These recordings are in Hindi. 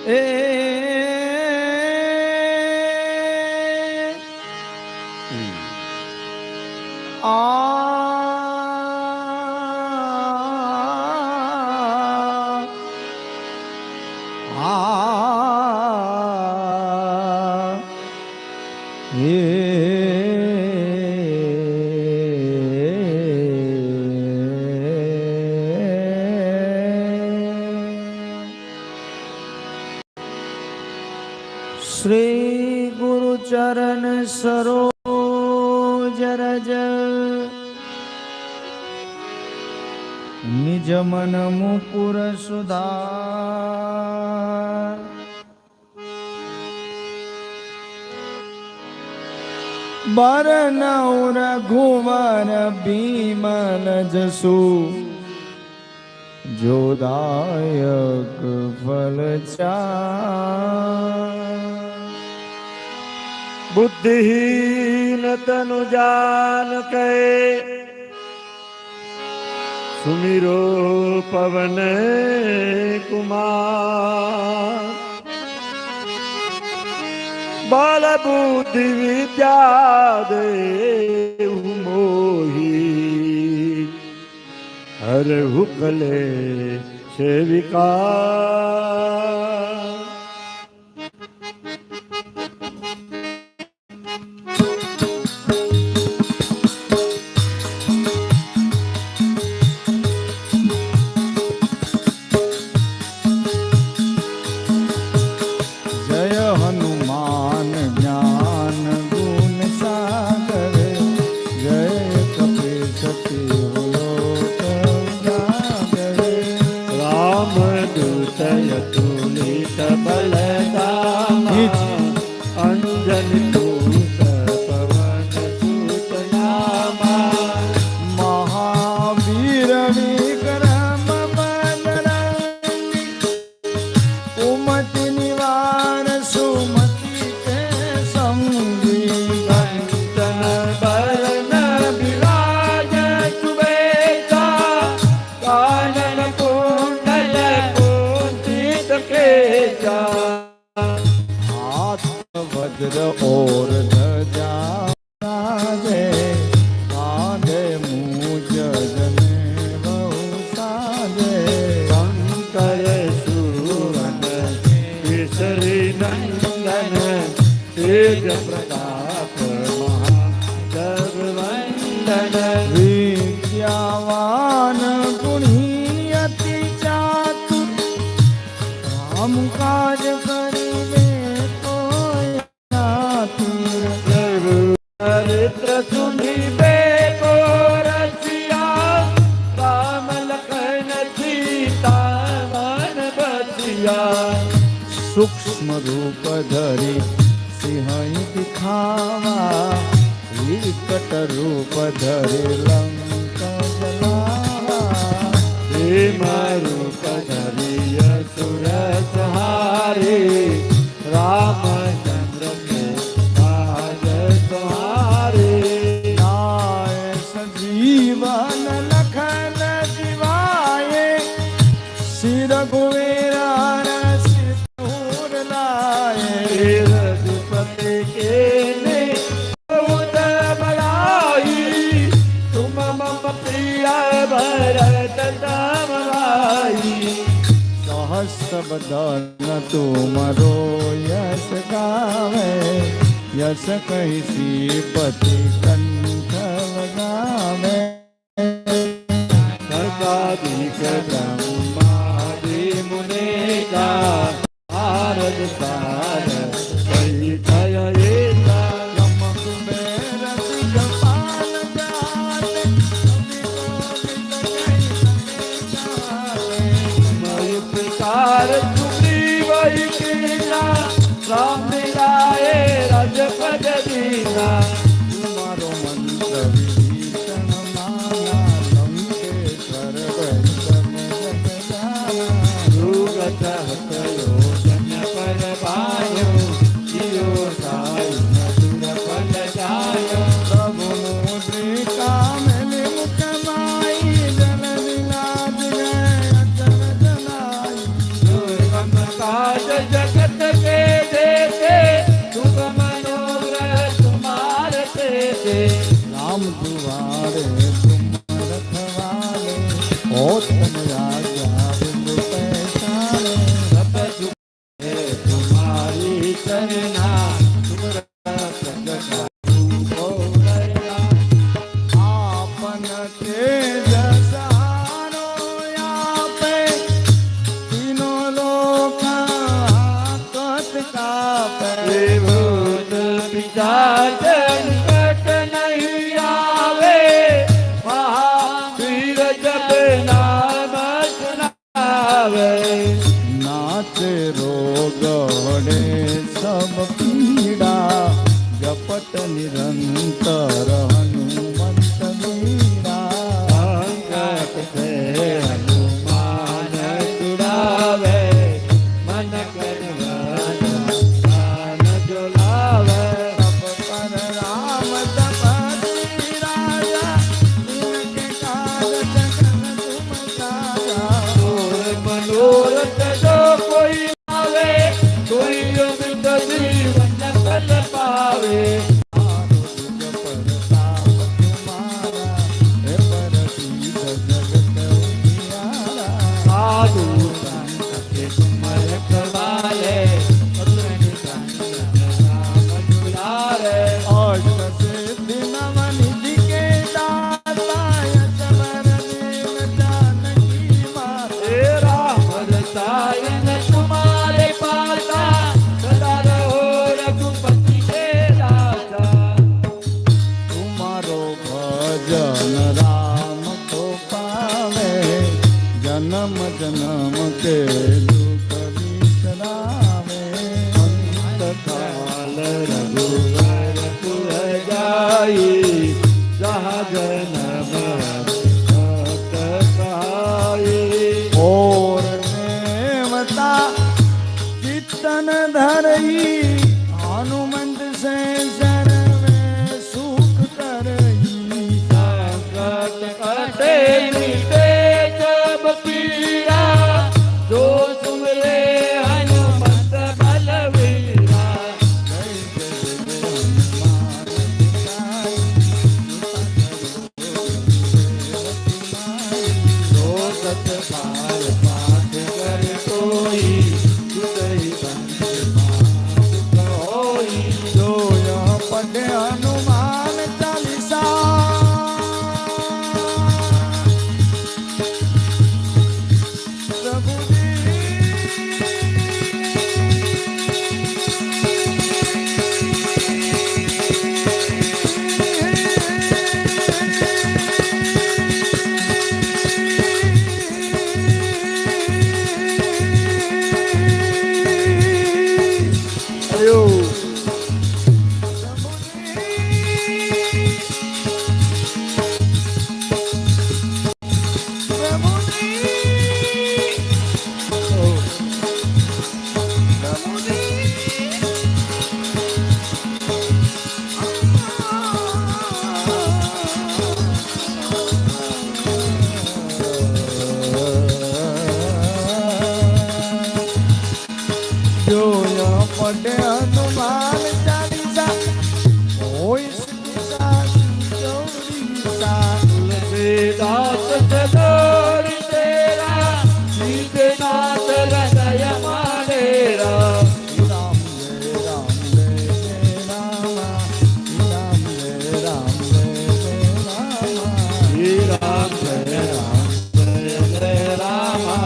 એ श्री गुरु चरण सरोज रज निज मन मुकुर सुधार बरनौ रघुवर बिमल जसु जोदायक फल चार बुद्धिहीन तनु जान के सुमिरो पवन कुमार बल बुद्धि विद्या देहु मोहि हरहु क्लेश विकार वज्र और ध्वजा दे कांधे मूज जने बहु साजे शंकर सुवन केसरी नंदन तेज प्रताप महाजगवंदन विद्यावान गुणी अति चातुर राम काज करिबे चरित्र सुनिबे को रसिया राम लखन सीता मन बसिया सूक्ष्म रूप धरि सिंह दिखावा विकट रूप धरि लंका जलावा भीम रूप धरि असुर संहारे रामचंद्र के काज तुम्हारे नाय सजीवन लखन जीवाए सिर रघुवीरा सिर लाए रघुपति के ने बहुत बड़ाई तुम मम प्रिय भरत दाम भाई सहस्र बदन तुमरो यश गावे यश कहि श्रीपति कंठ लगावे सर्वाधिक ब्रह्मादि मुनेगा आरद सार कहि कय एका नम कुबेर दिगपाल जाने मय प्रकार सुग्रीव कीना राम मिलाए राजपद दीना तुम्हारो मंत्र विभीषण माना लंकेश्वर वंदन जगदाना दुर्गत हत योजन पर पायो जियो साई मधुर फल जायो प्रभु मुद्रिका मेले मुख माई जन विलास गए अचल जनाई दुर्गम काज नाचे रोगणे सब पीड़ा जपत निरंतर हनुमंत वीरा अंगत से हनुमान छुड़ावे मन कर ज्ञान जुलावे सब पर राम तपस्वी राजा इनके काज जगन तुम साजा और मनोरथ जो कोई आवे कोई अमित जीवन फल पावे साधु संत के तुम रखवाले जुलारे हे राम रसायन तुम्हारे पासा सदा रहो रघुपति के दासा तुम्हारो भजन राम को पावे जन्म जन्म के दुख बिसरावे अंत काल रघुवर पुर जाई जहाँ जन्म भक्त कहाई और देवता कीर्तन धरई हनुमंत से सर्वे सुख करई संकट कटे मिटे सब पीड़ा जो सुमरे हनुमंत बलवीरा जो सत बार पाठ कर कोई सुधई संत बात होई जो यह पढ़े हनुमान चालीसा प्रभु अयो जो यह पढ़े हनुमान चालीसा होई सिद्धिसा चौरीसा तुलसीदास सदोर तेरा सीधनाथ हृदय मानेरा राम जय राम जय जय रामा राम जय राम जय जय रामा श्री राम जय राम जय जय रामा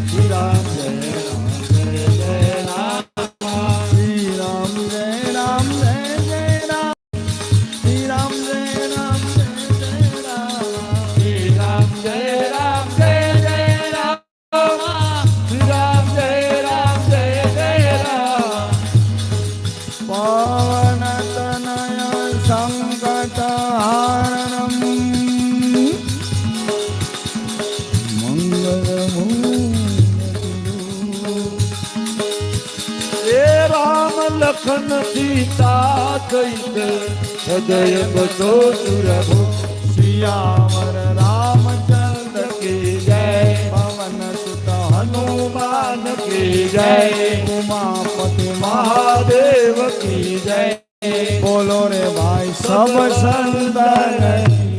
श्री राम जय राम जय जय रामा श्री राम जय राम जय जय राम श्री राम जय राम जय जय राम श्री राम जय राम जय जय रामा श्री राम जय राम जय जय राम पवन तनय संकट हारणम मंगल हे राम लखन सीता सहित हृदय बसो सुरभु सियावर रामचंद्र की जय पवन सुत हनुमान की जय उमापति महादेव की जय बोलो रे भाई सब संतन